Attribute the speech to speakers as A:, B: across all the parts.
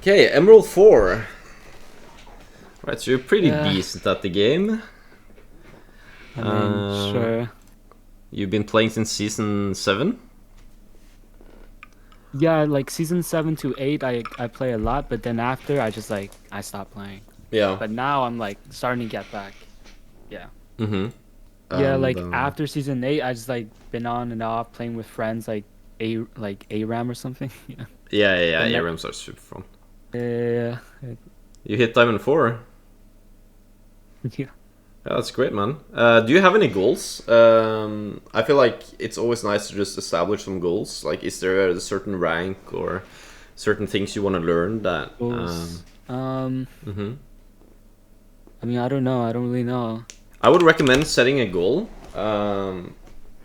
A: Okay, Emerald 4. Right, so you're pretty decent at the game.
B: I mean, sure.
A: You've been playing since season 7?
B: Yeah, like season 7 to 8, I play a lot, but then after I stopped playing.
A: Yeah.
B: But now I'm like starting to get back. Yeah.
A: Mm-hmm.
B: Yeah,
A: And
B: like after season 8, I just like been on and off playing with friends like ARAM or something. Yeah.
A: yeah,
B: But
A: ARMs are super fun.
B: yeah.
A: You hit Diamond 4.
B: Yeah.
A: Yeah, that's great, man. Do you have any goals? I feel like it's always nice to just establish some goals. Like, is there a certain rank or certain things you want to learn that...
B: Goals.
A: Mm-hmm.
B: I mean, I don't know. I don't really know.
A: I would recommend setting a goal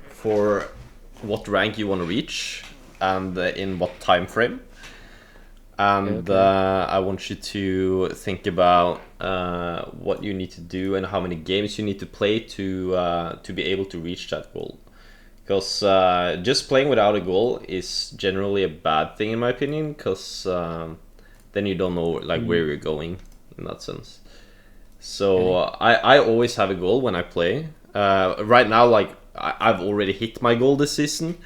A: for what rank you want to reach and in what time frame. And
B: Okay.
A: I want you to think about what you need to do and how many games you need to play to be able to reach that goal. Because just playing without a goal is generally a bad thing in my opinion. Because then you don't know like where you're going in that sense. So I always have a goal when I play. Right now, like I've already hit my goal this season,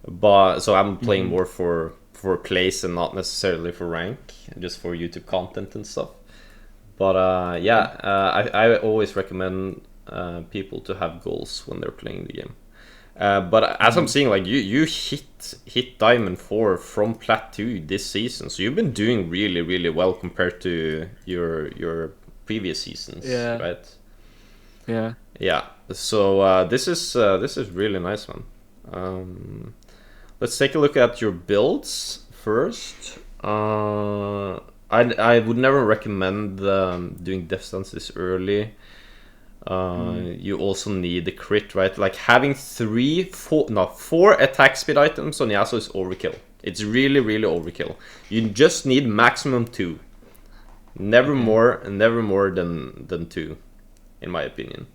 A: but so I'm playing more for place and not necessarily for rank, just for YouTube content and stuff. But I always recommend people to have goals when they're playing the game. But as I'm seeing, like you hit Diamond 4 from Plat 2 this season, so you've been doing really well compared to your previous seasons,
B: Yeah.
A: right?
B: Yeah.
A: Yeah. So this is really nice, man. Let's take a look at your builds first. I would never recommend doing death stance this early. You also need the crit, right? Like having 4 attack speed items on Yasuo is overkill. It's really overkill. You just need maximum 2. Never more than 2, in my opinion.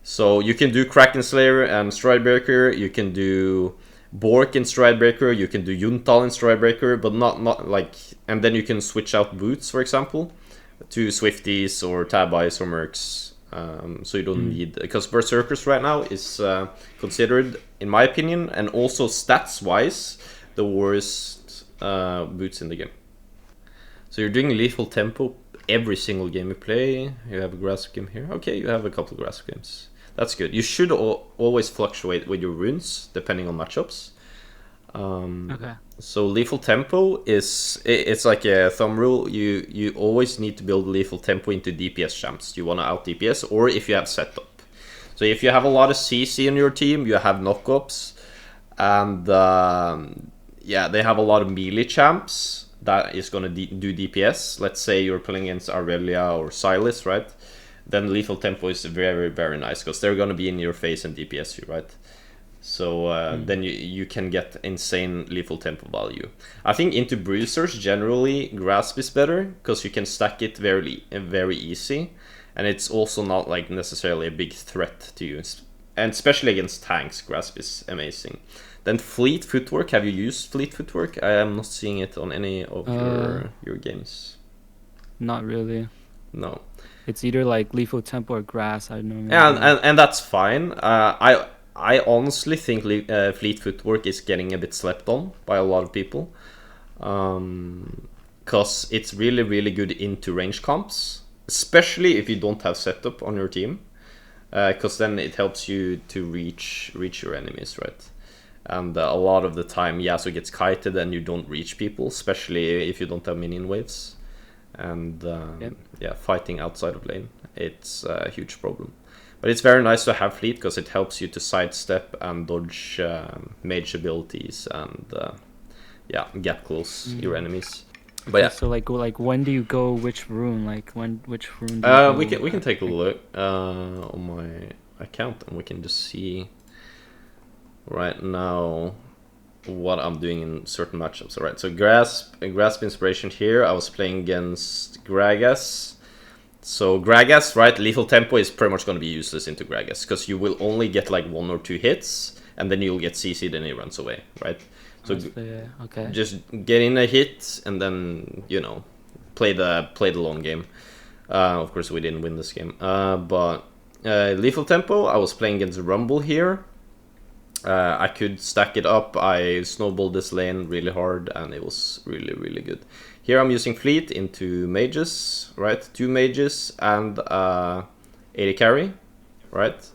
A: So you can do Kraken Slayer and Stridebreaker. You can do Bork in Stridebreaker. You can do Yuntal in Stridebreaker, but not like. And then you can switch out boots, for example, to Swifties or Tabis or Mercs. So you don't need, because Berserkers right now is considered, in my opinion, and also stats-wise, the worst boots in the game. So you're doing lethal tempo every single game you play. You have a grasp game here. Okay, you have a couple of grasp games. That's good. You should always fluctuate with your runes depending on matchups.
B: Okay.
A: So lethal tempo it's like a thumb rule. You always need to build lethal tempo into DPS champs. You want to out DPS, or if you have setup. So if you have a lot of CC in your team, you have knockups, and they have a lot of melee champs that is going to do DPS. Let's say you're playing against Aurelia or Silas, right? Then lethal tempo is very nice because they're going to be in your face and DPS you, right? So then you can get insane lethal tempo value. I think into bruisers generally grasp is better because you can stack it very easy, and it's also not like necessarily a big threat to you, and especially against tanks, grasp is amazing. Then fleet footwork. Have you used fleet footwork? I am not seeing it on any of your games.
B: Not really.
A: No.
B: It's either like lethal tempo or grass. I don't know.
A: Yeah, and that's fine. I honestly think fleet footwork is getting a bit slept on by a lot of people, because it's really good into range comps, especially if you don't have setup on your team, because then it helps you to reach your enemies, right? And a lot of the time Yasuo gets kited and you don't reach people, especially if you don't have minion waves. And fighting outside of lane, it's a huge problem. But it's very nice to have fleet because it helps you to sidestep and dodge mage abilities and gap close your enemies. But yeah.
B: So like when do you go which rune? Like which rune do you go?
A: We can take a look on my account and we can just see right now what I'm doing in certain matchups. Alright, so grasp inspiration here. I was playing against Gragas. So Gragas, right, lethal tempo is pretty much going to be useless into Gragas because you will only get like 1 or 2 hits and then you'll get CC'd and he runs away, right? So
B: Okay.
A: just get in a hit and then play the long game. Of course, we didn't win this game, but lethal tempo. I was playing against Rumble here. I could stack it up. I snowballed this lane really hard, and it was really, really good. Here I'm using fleet into mages, right? 2 mages and 80 carry, right?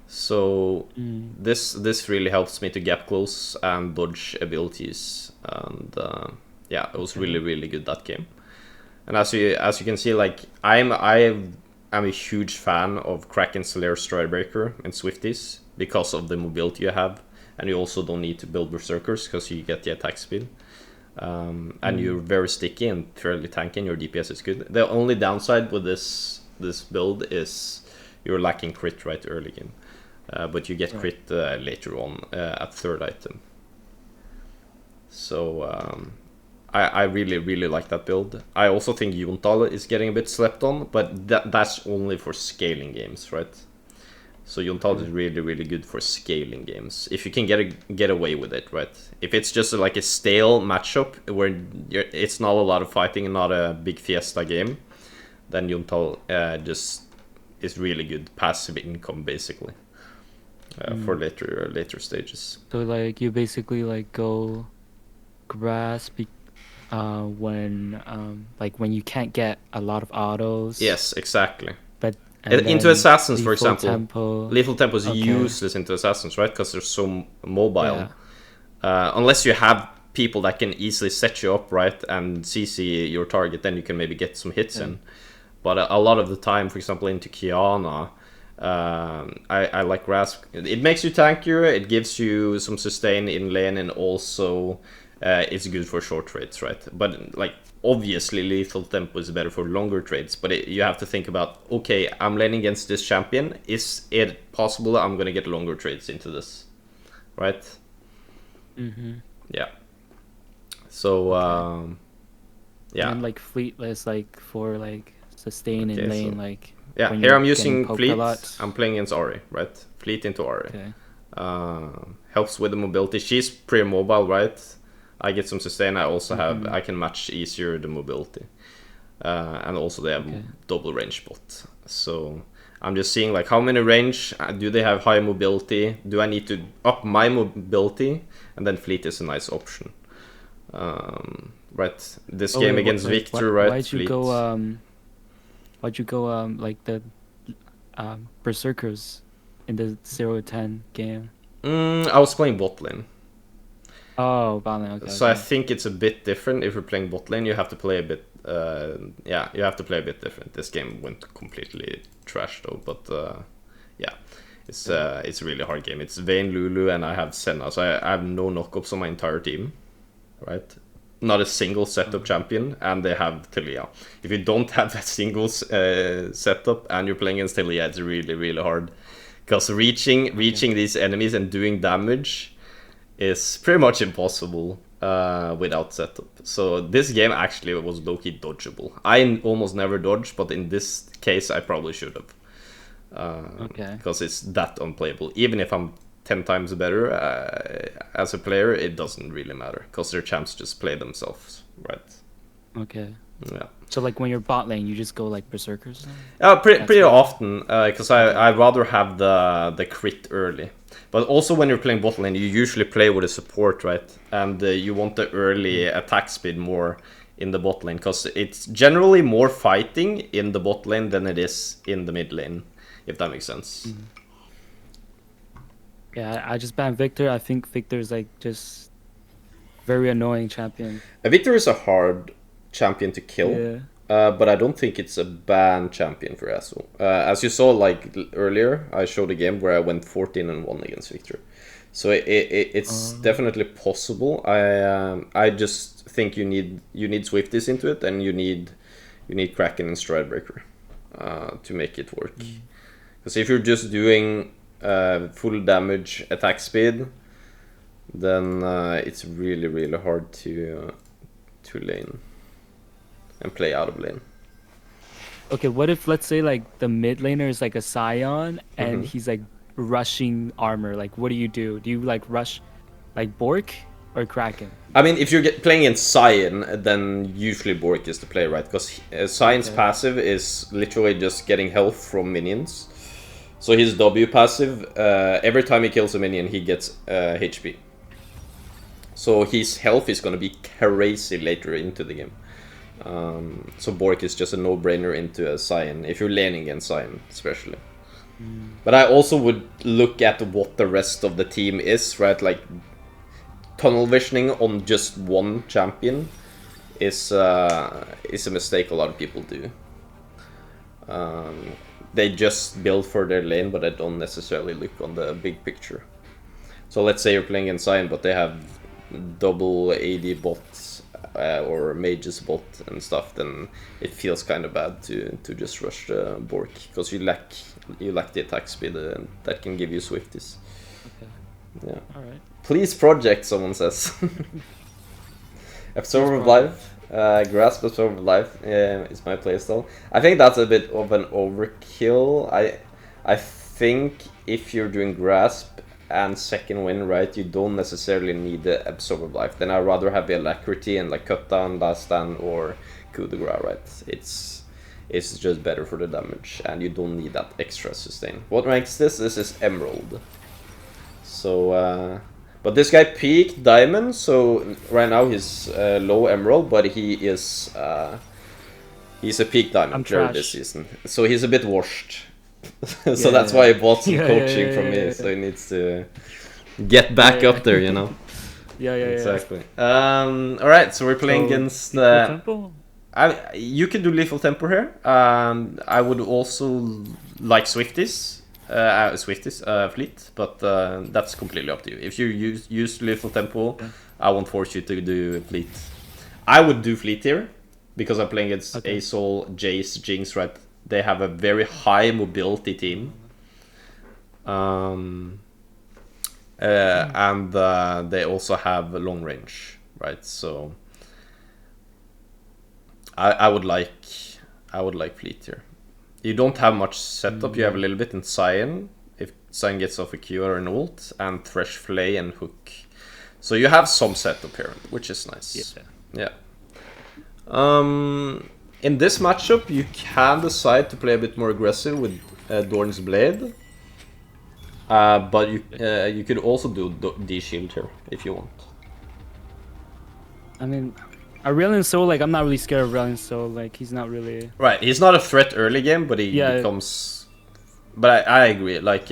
A: So this really helps me to gap close and dodge abilities, and yeah, it was really, really good that game. And as you can see, like I'm a huge fan of Kraken, Slayer, Stridebreaker, and Swifties because of the mobility you have, and you also don't need to build Berserkers because you get the attack speed. And you're very sticky and fairly tanky, and your DPS is good. The only downside with this build is you're lacking crit right early game, but you get crit later on at 3rd item. So I really, really like that build. I also think Yuntal is getting a bit slept on, but that's only for scaling games, right? So Yuntal is really, really good for scaling games. If you can get away with it, right? If it's just like a stale matchup where it's not a lot of fighting and not a big fiesta game, then Yuntal just is really good passive income, basically, for later stages.
B: So like you basically like go grass when you can't get a lot of autos.
A: Yes, exactly.
B: But
A: into assassins, for example,
B: tempo.
A: lethal tempo is useless into assassins, right? Because they're so mobile. Unless you have people that can easily set you up, right, and CC your target, then you can maybe get some hits in. But a lot of the time, for example, into Kiana, I like Grasp. It makes you tankier, it gives you some sustain in lane, and also it's good for short trades, right? But like obviously lethal tempo is better for longer trades, but you have to think about, okay, I'm laning against this champion, is it possible I'm gonna get longer trades into this, right? Yeah. So yeah,
B: and like fleetless, like for like sustain in lane, like
A: here I'm using fleet. I'm playing against Ari, right? Fleet into Ari. Helps with the mobility. She's pretty mobile, right? I get some sustain. I also have, I can match easier the mobility, and also they have double range bot. So I'm just seeing like how many range do they have, high mobility? Do I need to up my mobility? And then fleet is a nice option, right? This game against Victor, right?
B: Why'd you go like the Berserkers in the 0-10 game?
A: I was playing bot lane.
B: Oh, bot lane. Okay.
A: So I think it's a bit different. If you're playing bot lane, you have to play a bit. You have to play a bit different. This game went completely trash though, but yeah, it's a really hard game. It's Vayne, Lulu, and I have Senna, so I have no knockups on my entire team, right? Not a single setup champion, and they have Talia. If you don't have that single setup and you're playing against Talia, it's really, really hard, because reaching these enemies and doing damage is pretty much impossible without setup. So this game actually was low-key dodgeable. I almost never dodge, but in this case I probably should have. Because it's that unplayable. Even if I'm 10 times better as a player, it doesn't really matter, because their champs just play themselves, right?
B: Okay.
A: Yeah.
B: So like when you're bot lane, you just go like Berserkers?
A: Pretty often, because I'd rather have the crit early. But also when you're playing bot lane, you usually play with a support, right? And you want the early attack speed more in the bot lane, because it's generally more fighting in the bot lane than it is in the mid lane, if that makes sense.
B: Yeah, I just banned Victor. I think Victor's like just very annoying champion.
A: Victor is a hard champion to kill, but I don't think it's a banned champion for Yasuo. As you saw like earlier, I showed a game where I went 14-1 against Victor, so it's definitely possible. I just think you need Swifties into it, and you need Kraken and Stridebreaker to make it work. Because if you're just doing full damage attack speed, then it's really, really hard to lane and play out of lane.
B: Okay, what if, let's say, like the mid laner is like a Scion and he's like rushing armor? Like, what do? Do you like rush like Bork or Kraken?
A: I mean, if you're playing in Cyan, then usually Bork is the play, right? Because Cyan's passive is literally just getting health from minions. So his W passive, every time he kills a minion, he gets HP. So his health is going to be crazy later into the game. So Bork is just a no-brainer into a Cyan, if you're laning against Cyan, especially. But I also would look at what the rest of the team is, right? Like, tunnel visioning on just one champion is a mistake a lot of people do. They just build for their lane, but they don't necessarily look on the big picture. So let's say you're playing in Cyan, but they have double AD bots or mages bot and stuff, then it feels kind of bad to just rush the Bork, because you lack the attack speed that can give you Swifties.
B: Okay.
A: Yeah.
B: All right.
A: Please project, someone says. Absorb of Life, Grasp Absorb of Life is my playstyle. I think that's a bit of an overkill. I think if you're doing Grasp and second win, right, you don't necessarily need the Absorb of Life. Then I'd rather have the Alacrity and like Cut Down, Last Stand, or Coup de Grace, right? It's just better for the damage, and you don't need that extra sustain. What makes this is Emerald. So, but this guy peaked Diamond, so right now he's low Emerald, but he's a peak Diamond player this season. So he's a bit washed. So that's why he bought some coaching from me, so he needs to get back up there, you know? Exactly. Alright, so we're playing against...
B: Tempo?
A: You can do Lethal Tempo here. I would also like Swifties. Fleet, but that's completely up to you. If you use Lethal Tempo, I won't force you to do Fleet. I would do Fleet here, because I'm playing against Azol, Jace, Jinx, right? They have a very high mobility team. And they also have long range, right? So I would like Fleet here. You don't have much setup. You have a little bit in Cyan, if Cyan gets off a Q or an ult, and Thresh, Flay, and Hook. So you have some setup here, which is nice. Yeah. In this matchup, you can decide to play a bit more aggressive with Dorn's Blade. But you could also do D-Shield here, if you want.
B: I mean... Aurelion Sol, like, I'm not really scared of Aurelion Sol, like, he's not really...
A: Right, he's not a threat early game, but he becomes... But I agree, like,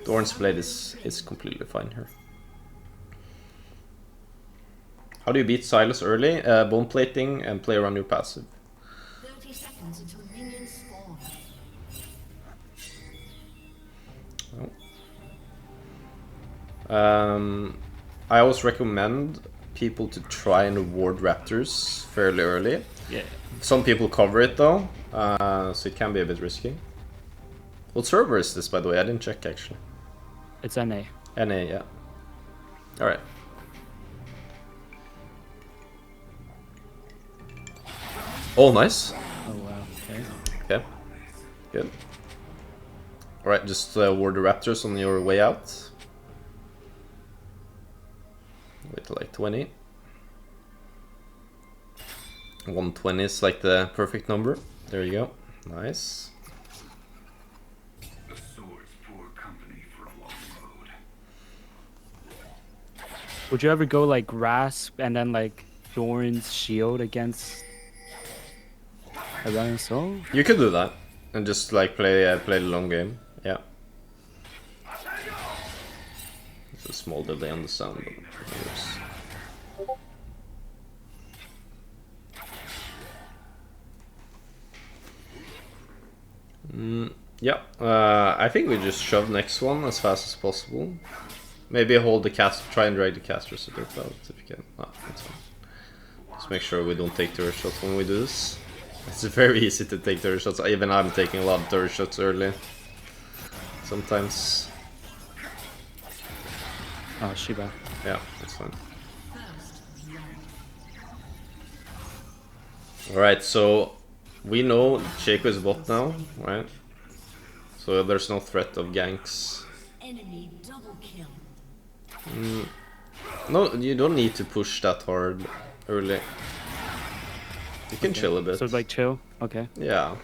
A: Dorn's Blade is completely fine here. How do you beat Silas early? Bone plating and play around your passive.
C: 30 seconds until minions spawn.
A: I always recommend people to try and ward raptors fairly early.
B: Yeah.
A: Some people cover it though, so it can be a bit risky. What server is this, by the way? I didn't check actually.
B: It's NA.
A: NA, yeah. Alright. Oh, nice.
B: Oh wow, okay.
A: Okay, good. Alright, just ward the raptors on your way out. Wait till like 20. 120 is like the perfect number. There you go. Nice.
D: The sword's poor company for a long road.
B: Would you ever go like Grasp and then like Dorn's Shield against Aurelion Sol?
A: You could do that and just like play the long game. Yeah. It's a small delay on the sound, but it works. Yeah, I think we just shove next one as fast as possible. Maybe hold the cast, try and drag the casters to their cloud if you can. Ah, that's fine. Just make sure we don't take turret shots when we do this. It's very easy to take turret shots. Even I'm taking a lot of turret shots early. Sometimes.
B: Oh, Shiba.
A: Yeah, that's fine. Alright, so we know Shaco is bot now, right? So there's no threat of ganks.
C: Enemy double kill.
A: No, you don't need to push that hard early. You can chill a bit.
B: So like chill. Okay.
A: Yeah.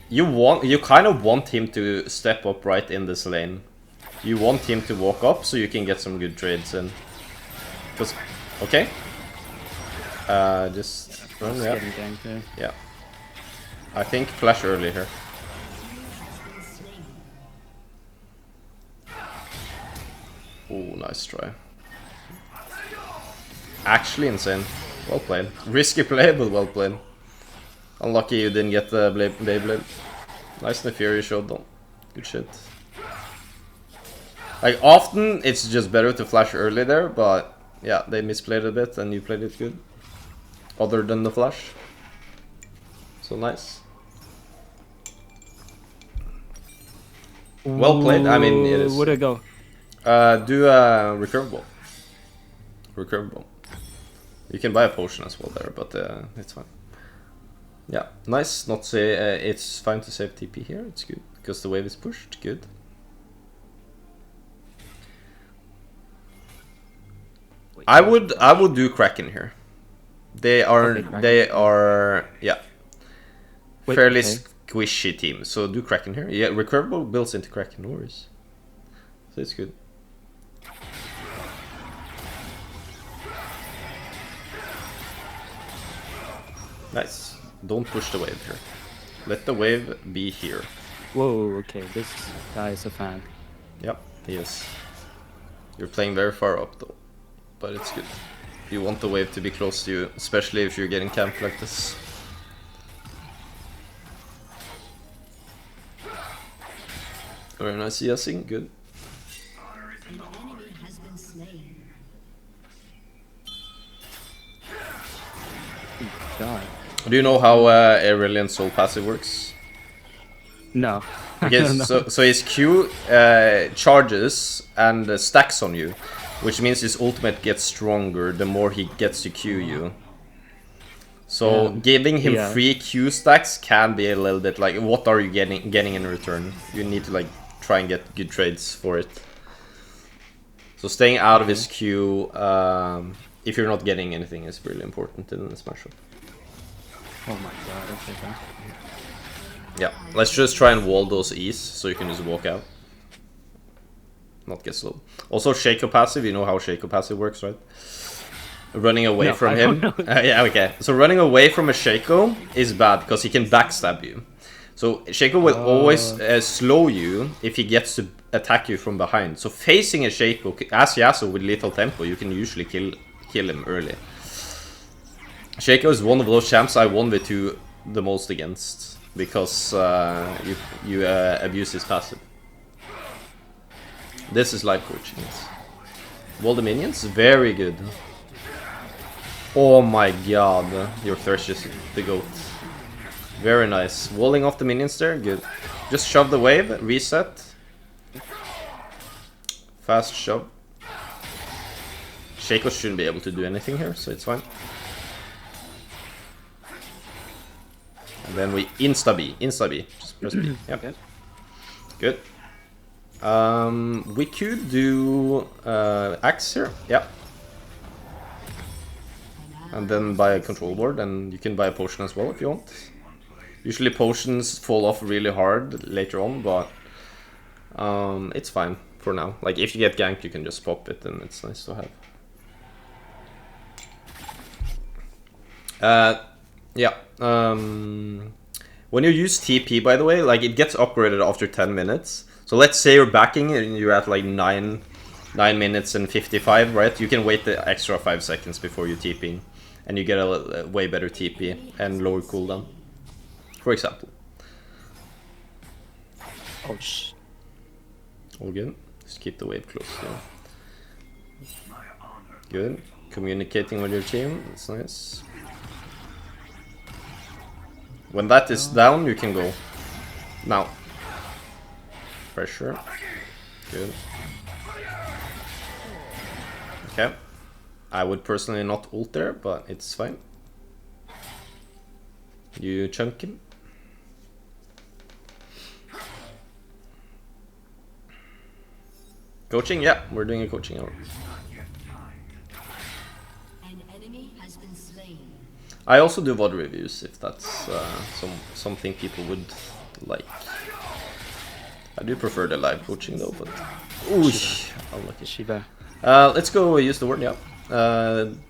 A: You kind of want him to step up right in this lane. You want him to walk up so you can get some good trades in. Cause, okay. Just run,
B: Just
A: yeah.
B: getting ganked there.
A: Yeah. I think flash early here. Oh, nice try. Actually insane. Well played. Risky play, but well played. Unlucky you didn't get the Beyblade. Nice Neferi showed though. Good shit. Like, often it's just better to flash early there, but yeah, they misplayed a bit and you played it good. Other than the flash. So nice. Well played. I mean, it is.
B: Where'd it go?
A: Do a recurve ball. Recurve ball. You can buy a potion as well there, but it's fine. Yeah, nice. Not say it's fine to save TP here. It's good because the wave is pushed. Good.
B: Wait,
A: I would do Kraken here. They are
B: Okay,
A: yeah,
B: Wait,
A: fairly
B: okay.
A: squishy team. So do Kraken here. Yeah, recurve ball builds into Kraken. No worries. So it's good. Nice. Don't push the wave here. Let the wave be here.
B: Whoa. Okay. This guy is a fan.
A: Yep, he is. You're playing very far up though, but it's good. You want the wave to be close to you, especially if you're getting camped like this. Very nice yasing, good.
C: An enemy has been slain.
B: God.
A: Do you know how Aurelian Soul passive works?
B: No. I
A: Okay,
B: don't know.
A: so his Q charges and stacks on you, which means his ultimate gets stronger the more he gets to Q you. So giving him
B: Yeah.
A: free Q stacks can be a little bit like, what are you getting in return? You need to like try and get good trades for it. So staying out of his Q, if you're not getting anything, is really important in this matchup.
B: Oh my god. Okay. Then.
A: Yeah, let's just try and wall those E's so you can just walk out. Not get slowed. Also, Shaco passive, you know how Shaco passive works, right? Running away
B: No,
A: from
B: I
A: him.
B: don't know.
A: Yeah, okay. So running away from a Shaco is bad because he can backstab you. So Shaco will always slow you if he gets to attack you from behind. So facing a Shaco, as Yasuo with lethal tempo, you can usually kill him early. Shaco is one of those champs I 1v2 the most against because you abuse his passive. This is life coaching. Yes. Wall the minions, very good. Oh my god, your thirst is the goat. Very nice. Walling off the minions there, good. Just shove the wave, reset. Fast shove. Shaco shouldn't be able to do anything here, so it's fine. And then we insta-B. Just press B. Yep.
B: Okay.
A: Good. We could do axe here. Yep. And then buy a control board, and you can buy a potion as well if you want. Usually potions fall off really hard later on, but it's fine for now. Like, if you get ganked, you can just pop it, and it's nice to have. Yeah. When you use TP, by the way, like, it gets upgraded after 10 minutes. So let's say you're backing and you're at like 9 minutes and 55, right? You can wait the extra 5 seconds before you TPing, and you get a way better TP and lower cooldown, for example.
B: Oh sh.
A: All good. Just keep the wave close. Yeah. Good. Communicating with your team. That's nice. When that is down, you can go. Now. Pressure. Good. Okay. I would personally not ult there, but it's fine. You chunk him. Coaching? Yeah, we're doing a coaching hour. I also do VOD reviews if that's something people would like. I do prefer the live coaching though, but ooh, unlucky.
B: Shiva.
A: Let's go use the word, yeah.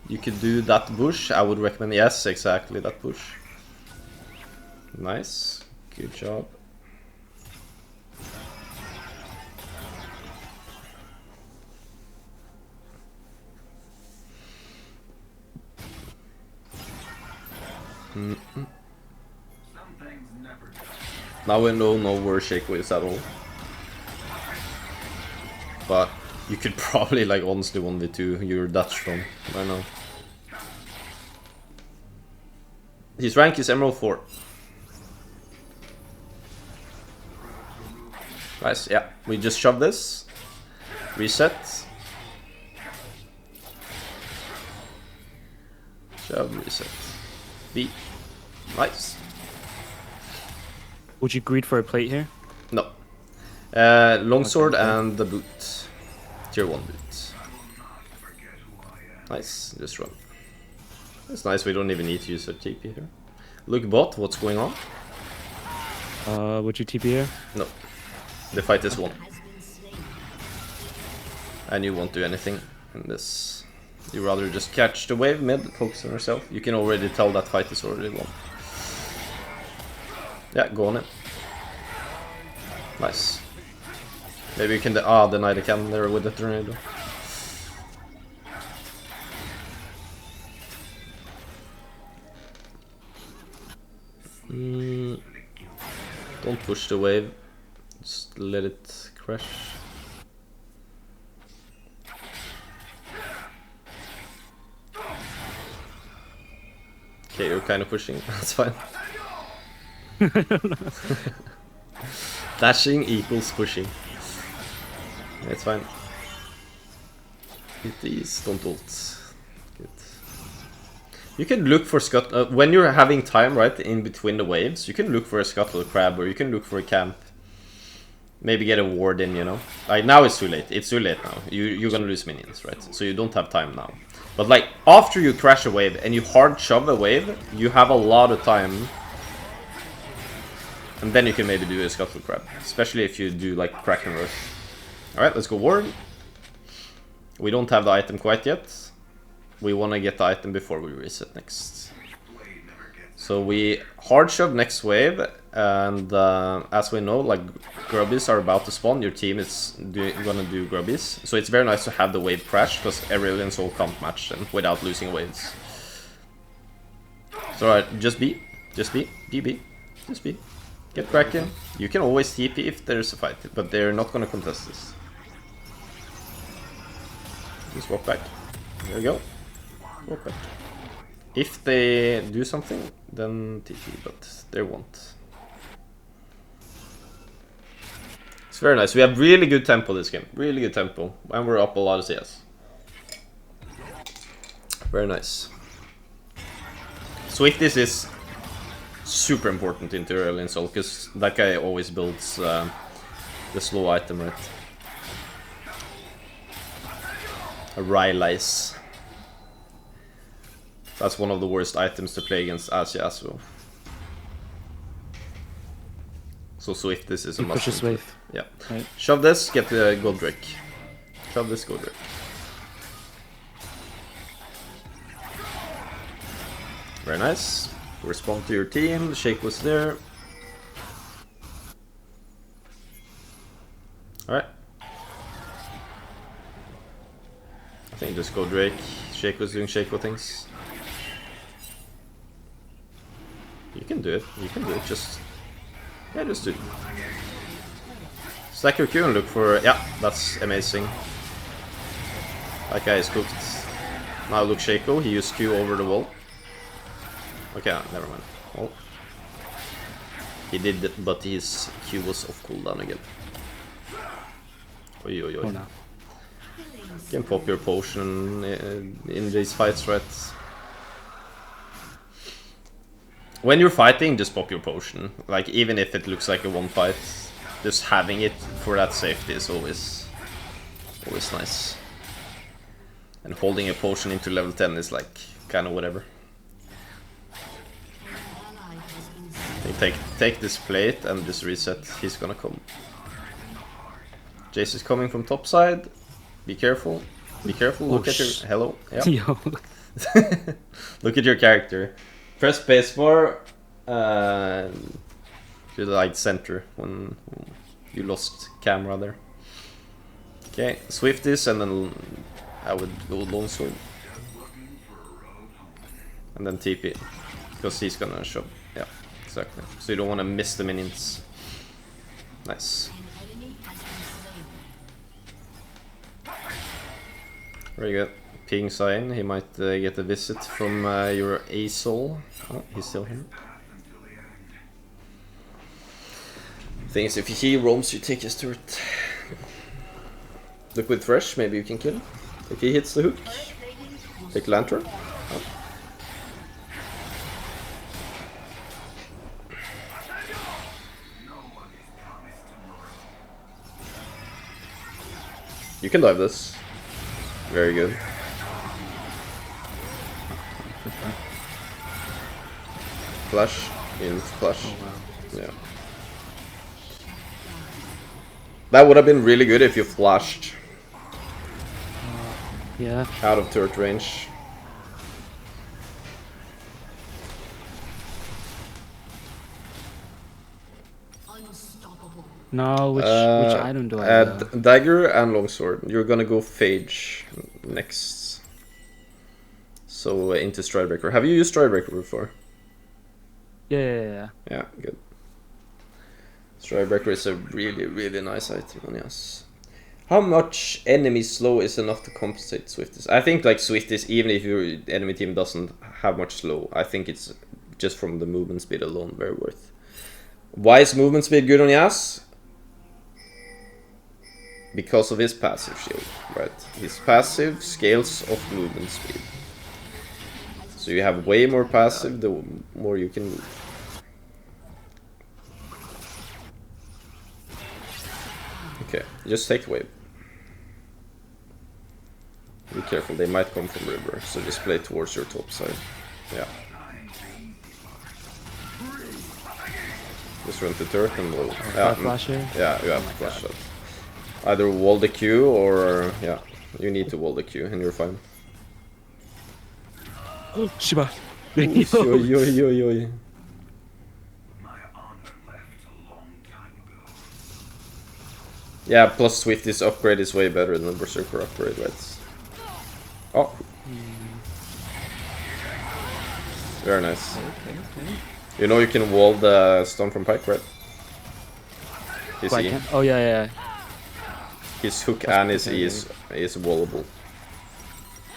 A: You could do that bush. I would recommend, yes, exactly that bush. Nice, good job.
D: Some things never die.
A: Now we don't know where Shaco is at all. But you could probably like honestly 1v2, you're that strong right now. His rank is Emerald 4. Nice, yeah. We just shove this. Reset. Shove, reset. B. Nice.
B: Would you greed for a plate here?
A: No. Longsword and the boot. Tier 1 boot.
D: Forget who I am.
A: Nice, just run. That's nice, we don't even need to use a TP here. Look bot, what's going on?
B: Would you TP here?
A: No. The fight is won.
C: Has been slain.
A: And you won't do anything in this. You rather just catch the wave mid, focus on yourself. You can already tell that fight is already won. Yeah, go on it. Nice. Maybe you can deny the cannon there with the tornado. Don't push the wave. Just let it crash. Okay, you're kind of pushing. That's fine. Dashing equals pushing. It's fine. Hit these, don't ult. Good. You can look for when you're having time, right, in between the waves, you can look for a scuttle crab or you can look for a camp. Maybe get a ward in, you know. Like now it's too late. It's too late now. You're gonna lose minions, right? So you don't have time now. But like after you crash a wave and you hard shove a wave, you have a lot of time. And then you can maybe do a scuttle crab, especially if you do like Kraken rush. All right, let's go ward. We don't have the item quite yet. We want to get the item before we reset next. So we hard shove next wave, and as we know, like grubbies are about to spawn. Your team is gonna do grubbies, so it's very nice to have the wave crash because Aurelion Soul can't match them without losing waves. So alright, just B, just B, just B. Get Kraken. You can always TP if there's a fight, but they're not gonna contest this. Just walk back. There we go. Walk back. If they do something, then TP, but they won't. It's very nice. We have really good tempo this game. Really good tempo. And we're up a lot of CS. Very nice. Swifties is super important into early in Sol, because that guy always builds the slow item, right? A Rylise. That's one of the worst items to play against as Yasuo. So Swifties is a must.
B: Push this wave.
A: Yeah.
B: Right.
A: Shove this, get the gold drake. Shove this, gold drake. Very nice. Respond to your team. The shake was there. Alright. I think just go Drake. Shake was doing Shaco things. You can do it. You can do it. Just... yeah, just do it. Stack your Q and look for... yeah, that's amazing. That guy is cooked. Now look Shaco. He used Q over the wall. Okay, never mind. Oh. He did it, but his Q was off cooldown again. Oi, oi, oi.
B: Oh, no.
A: You can pop your potion in these fights, right? When you're fighting, just pop your potion. Like, even if it looks like a one fight, just having it for that safety is always nice. And holding a potion into level 10 is like, kind of whatever. take this plate and just reset. He's gonna come. Jace is coming from top side. Be careful. Be careful. Look at your hello. Yeah.
B: Yo.
A: Look at your character. Press spacebar to the like center when you lost camera there. Okay, swift this and then I would go longsword. And then TP. Because he's gonna shove. Yeah, exactly. So you don't want to miss the minions. Nice. Very good. Ping sign. He might get a visit from your Asol. Oh, he's still here. Thing is, if he roams, you take his turret. Look with fresh, maybe you can kill him. If he hits the hook, take lantern. Oh. You can dive this. Very good. Flash, in flash.
B: Oh, wow.
A: Yeah. That would have been really good if you flashed
B: Yeah.
A: out of turret range.
C: Unstoppable.
B: No, which item do I have?
A: Dagger and longsword. You're gonna go Phage next. So into Stridebreaker. Have you used Stridebreaker before?
B: Yeah.
A: Yeah, good. Stridebreaker is a really, really nice item on Yas. How much enemy slow is enough to compensate Swifties? I think like Swifties, even if your enemy team doesn't have much slow, I think it's just from the movement speed alone very worth. Why is movement speed good on Yas? Because of his passive shield, right? His passive scales off movement speed. So you have way more passive, the more you can move. Okay, just take the wave. Be careful, they might come from river, so just play towards your top side. Yeah. Just run to turret and wall. Yeah,
B: Flasher?
A: yeah, you have to flash that. Either wall the Q or, yeah, you need to wall the Q and you're fine.
B: Oh, Shiba.
A: Oy, oy, oy, oy, oy.
D: My honor left a long time ago.
A: Yeah, plus Swifty's upgrade is way better than the Berserker upgrade, right? Oh. Very nice. You know you can wall the stone from Pike, right? His E.
B: Oh, yeah.
A: His hook and his E is wallable.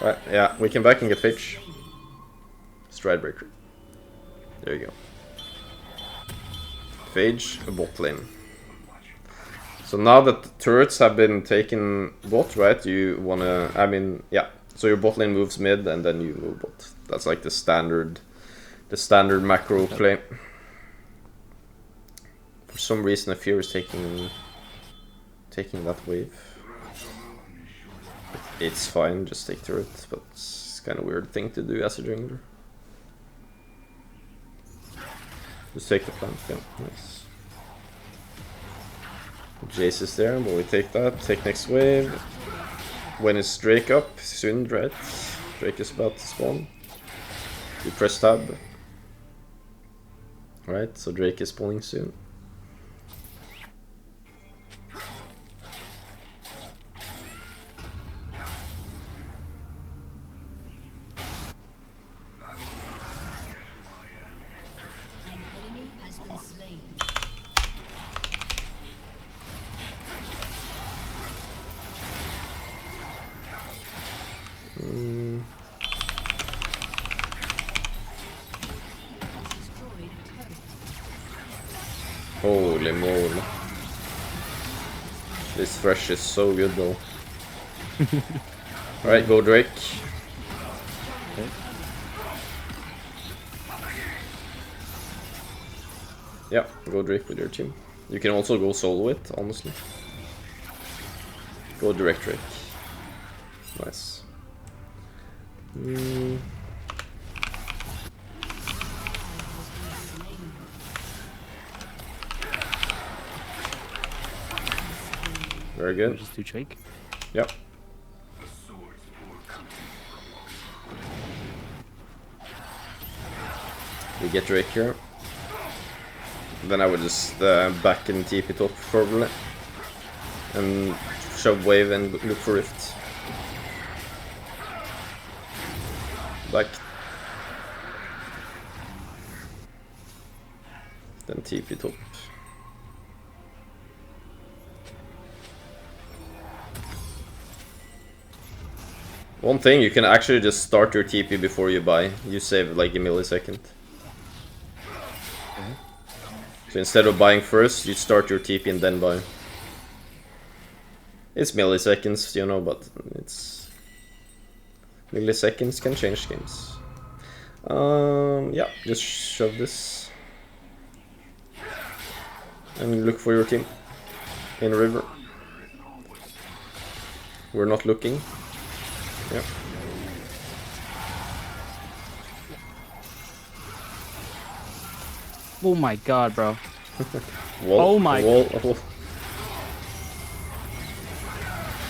A: Right, yeah, we can back and get Phage. Stridebreaker. There you go. Phage, a bot lane. So now that the turrets have been taken bot, right, you wanna, I mean, yeah. So your bot lane moves mid and then you move bot. That's like the standard macro play. For some reason I fear is taking that wave. It's fine, just take turret, but it's kind of weird thing to do as a jungler. Just take the plant, yeah, nice. Jace is there, but we take that, take next wave. When is Drake up? Soon, right? Drake is about to spawn. You press tab. Right, so Drake is spawning soon.
C: An enemy has been slain. Destroyed a turret.
A: Holy moly. This Thresh is so good though. Alright, go Drake.
B: Okay.
A: Yeah, go Drake with your team. You can also go solo it, honestly. Go direct Drake. Nice. Very
B: We'll
A: good.
B: just do Drake.
A: Yep.
D: The swords pour coming
A: We get Drake here. Then I would just back and TP top probably. And shove wave and look for rift. Back. Then TP top. One thing, you can actually just start your TP before you buy. You save like a millisecond. So instead of buying first, you start your TP and then buy. It's milliseconds, you know, but it's... Milliseconds can change games. Yeah, just shove this. And look for your team. In river. We're not looking. Yeah.
B: Oh my god, bro.
A: Wall,
B: Oh my-
A: wall, wall.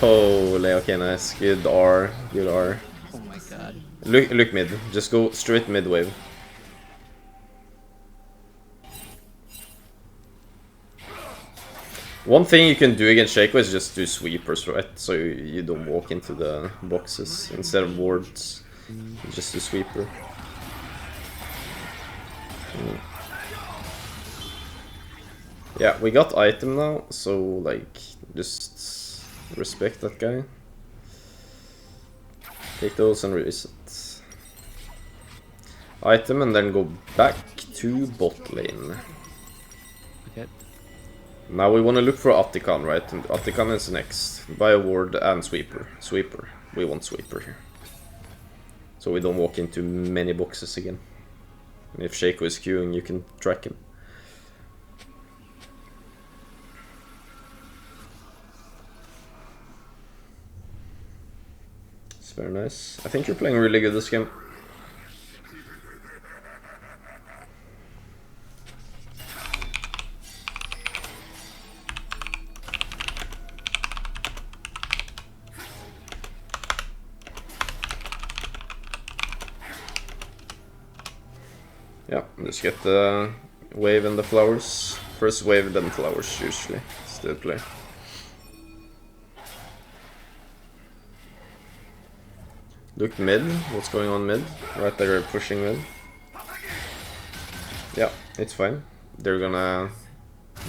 A: Holy, okay, nice. Good R, good R.
B: Oh my god.
A: Look mid. Just go straight mid wave. One thing you can do against Shaco is just do sweepers, right? So you don't walk into the boxes instead of wards. Just do sweeper. Yeah, we got item now, so like just respect that guy. Take those and reset. Item and then go back to bot lane.
B: Okay.
A: Now we want to look for Attican, right? And Attican is next. Buy a ward and sweeper. Sweeper. We want sweeper here. So we don't walk into many boxes again. And if Shaco is queuing, you can track him. It's very nice. I think you're playing really good this game. Yeah, just get the wave and the flowers. First wave, then flowers, usually. Still play. Look mid. What's going on mid? Right, they're pushing mid. Yeah, it's fine. They're gonna...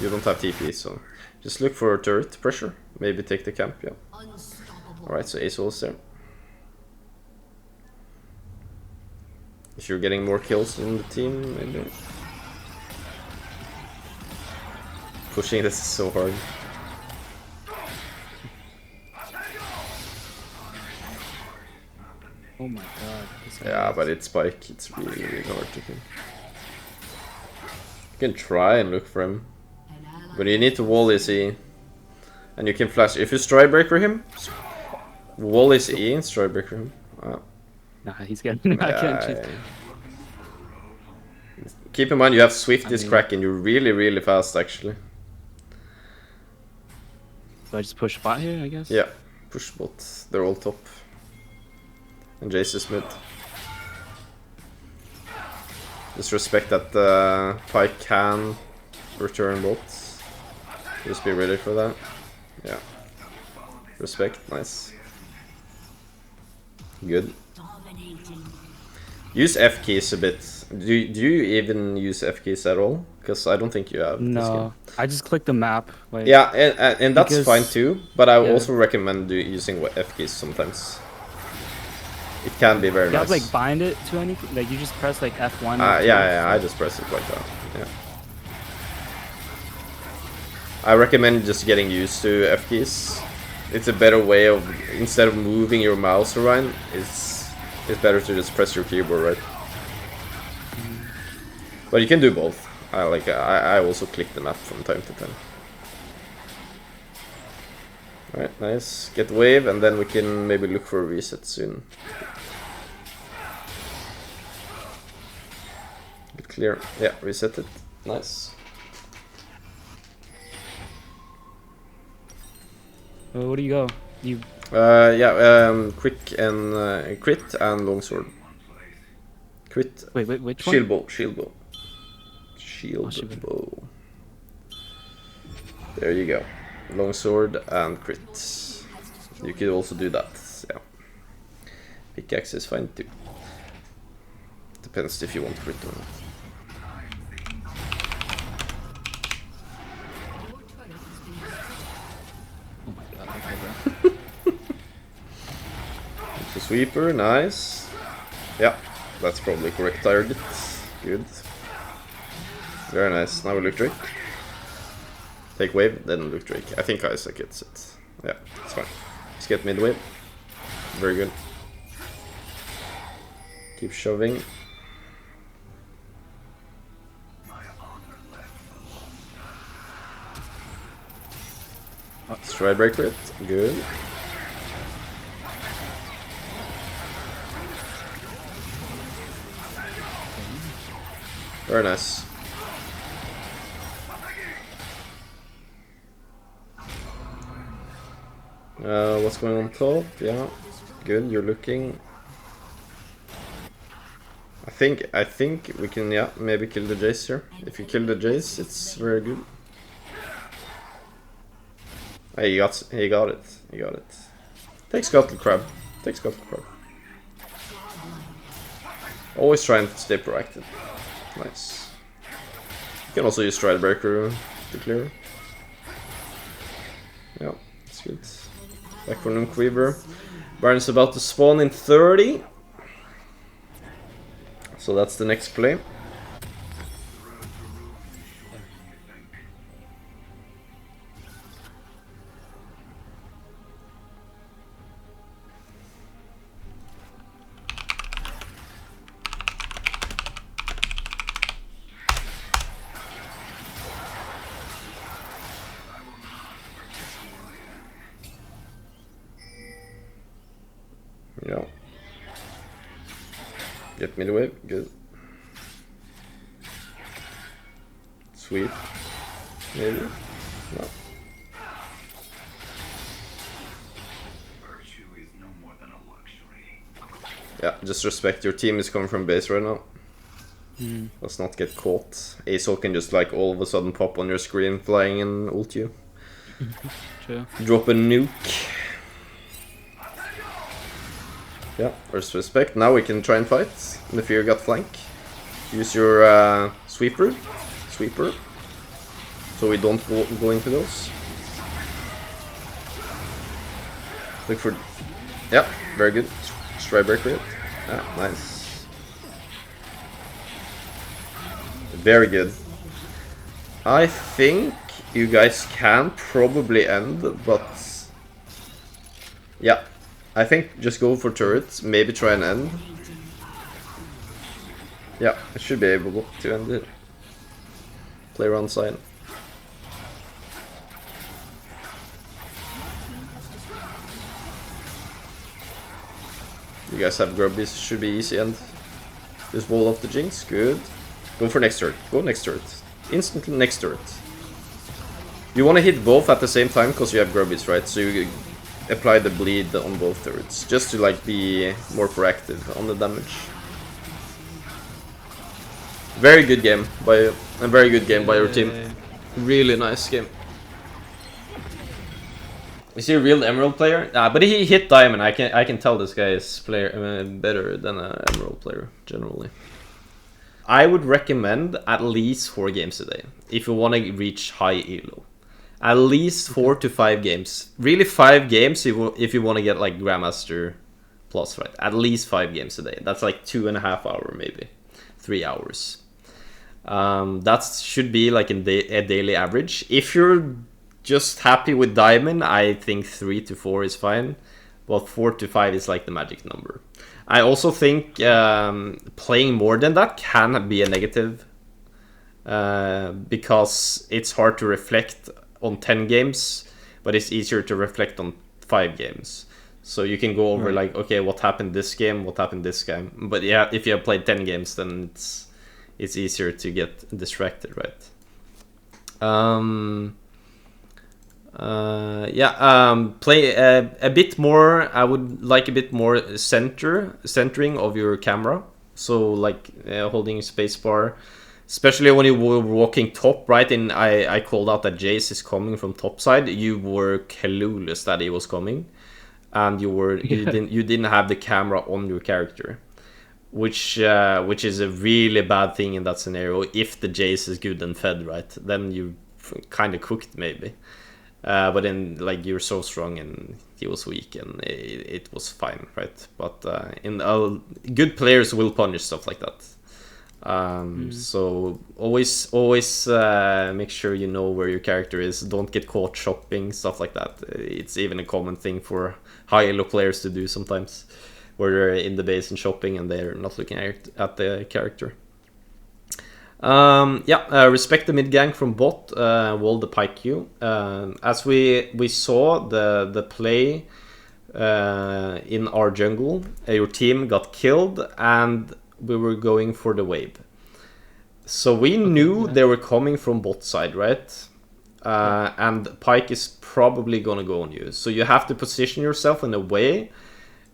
A: You don't have TP, so... Just look for turret pressure. Maybe take the camp, yeah. Alright, so Yasuo's there. If you're getting more kills in the team, maybe. Pushing this is so hard.
B: Oh my god. this guy
A: Yeah,
B: is-
A: but it's spike. It's really, really hard to kill. You can try and look for him. But you need to wall his E. And you can flash. If you stride breaker him, wall his E and stride breaker him.
B: Nah, he's getting not getting
A: Yeah. Keep in mind you have Swift is
B: I mean-
A: cracking. You're really, really fast actually.
B: So I just push bot here, I guess?
A: Yeah, push bot. They're all top. And Jace is mid. Just respect that Pyke can return bot. Just be ready for that. Yeah. Respect, nice. Good.
C: Dominating.
A: Use F keys a bit. Do you even use F keys at all? Because I don't think you have. This game.
B: No, I just click the map. Like,
A: Yeah, and that's
B: Because-
A: fine too. But I
B: yeah.
A: also recommend using F keys sometimes. It can be very
B: you have
A: nice.
B: like bind it to anything. Like you just press like F1.
A: Yeah, I just press it like that. Yeah. I recommend just getting used to F keys. It's a better way of, instead of moving your mouse around, it's better to just press your keyboard, right? But you can do both. I also click the map from time to time. Alright, nice. Get wave and then we can maybe look for a reset soon. Get clear. Yeah, reset it. Nice.
B: What do you go? You
A: Yeah, quick and crit and longsword. Crit.
B: wait, which
A: Shield
B: one?
A: bow. Shield bow. Shield
B: shield
A: bow. There you go. Longsword and crit. You could also do that. Yeah. Pickaxe is fine too. Depends if you want crit or not.
B: Oh my god, okay, bro.
A: It's a sweeper, nice. Yeah, that's probably correct target. Good. Very nice. Now we look Drake. Take wave, then look Drake. I think Isaac gets it. Yeah, it's fine. Just get mid wave. Very good. Keep shoving. Stride break it. Good. Very nice. What's going on top? Yeah, good. You're looking. I think we can, yeah, maybe kill the Jace here. If you kill the Jace, it's very good. Hey, he got it. He got it. Take Scuttle Crab. Take Scuttle Crab. Always trying to stay proactive. Nice. You can also use Stride Breaker to clear. Yeah, that's good. Back for Noom Weaver. Baron's about to spawn in 30. So that's the next play. Yeah. Get mid wave, good. Sweep. Maybe? No.
D: Virtue is no more than a luxury.
A: Yeah, just respect your team is coming from base right now.
B: Mm.
A: Let's not get caught. Yasuo can just like all of a sudden pop on your screen flying and ult you.
B: True.
A: Drop a nuke. Yeah, first respect. Now we can try and fight. The fear got flank. Use your sweeper. So we don't go into those. Look for... Yeah, very good. Stride breaker it. Yeah, nice. Very good. I think you guys can probably end, but... Yeah. I think just go for turrets, maybe try and end. Yeah, I should be able to end it. Play around side. You guys have grubbies, should be easy end. Just wall off the Jinx, good. Go for next turret, go next turret. Instantly next turret. You want to hit both at the same time because you have grubbies, right? So you apply the bleed on both turrets, just to like be more proactive on the damage. Very good game by a very good game by your team. Really nice game. Is he a real Emerald player? Nah, but he hit Diamond. I can tell this guy is better than an Emerald player generally. I would recommend at least 4 games a day if you want to reach high elo. At least 4 to 5 games. Really 5 games if you want to get like Grandmaster Plus, right? At least 5 games a day. That's like 2.5 hours maybe. 3 hours. That should be like a daily average. If you're just happy with Diamond, I think 3 to 4 is fine. But 4 to 5 is like the magic number. I also think playing more than that can be a negative. Because it's hard to reflect on 10 games, but it's easier to reflect on 5 games. So you can go over like, okay, what happened this game, what happened this game. But yeah, if you have played 10 games, then it's easier to get distracted, right? Play a bit more. I would like a bit more centering of your camera. So like holding spacebar, especially when you were walking top, right? And I called out that Jace is coming from top side. You were clueless that he was coming, and you didn't have the camera on your character, which is a really bad thing in that scenario. If the Jace is good and fed, right, then you kind of cooked maybe. But then, like, you're so strong and he was weak, and it was fine, right? But good players will punish stuff like that. So always make sure you know where your character is. Don't get caught shopping, stuff like that. It's even a common thing for high elo players to do sometimes, where they're in the base and shopping and they're not looking at the character. Respect the mid gank from bot, wall the pike queue. As we saw the play in our jungle, your team got killed and we were going for the wave. So we knew they were coming from bot side, right? And pike is probably gonna go on you. So you have to position yourself in a way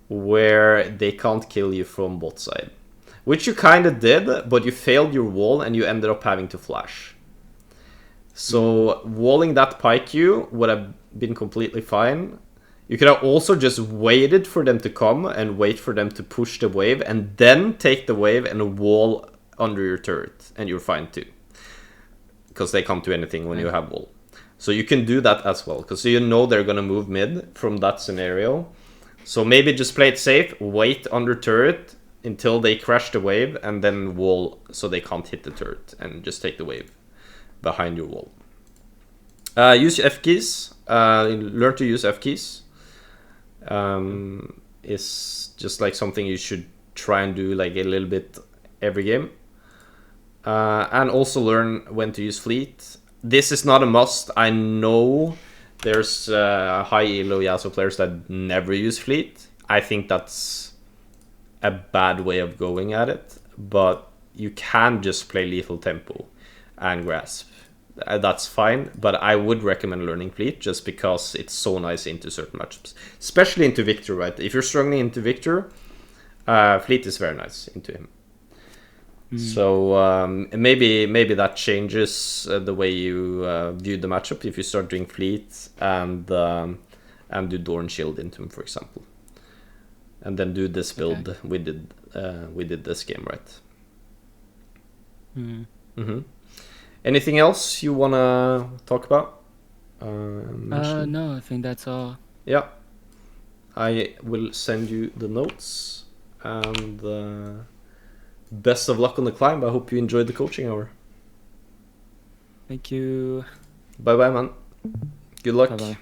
A: where they can't kill you from bot side. Which you kind of did, but you failed your wall and you ended up having to flash. So walling that pike queue would have been completely fine. You could have also just waited for them to come and wait for them to push the wave and then take the wave and wall under your turret, and you're fine too. Because they can't do anything when you have wall. So you can do that as well, because you know they're going to move mid from that scenario. So maybe just play it safe, wait under turret until they crash the wave, and then wall so they can't hit the turret, and just take the wave behind your wall. Use F keys. Learn to use F keys. Is just like something you should try and do like a little bit every game. And also learn when to use fleet. This is not a must. I know there's high elo Yasuo players that never use fleet. I think that's a bad way of going at it, but you can just play lethal tempo and grasp. That's fine, but I would recommend learning fleet just because it's so nice into certain matchups, especially into Victor, right? If you're struggling into Victor, fleet is very nice into him. So maybe that changes the way you view the matchup if you start doing fleet and do Dorn Shield into him, for example. And then do this build we did this game, right? Anything else you wanna talk about?
B: No, I think that's all.
A: Yeah, I will send you the notes, and best of luck on the climb. I hope you enjoyed the coaching hour.
B: Thank you.
A: Bye bye, man. Good luck.
B: Bye bye.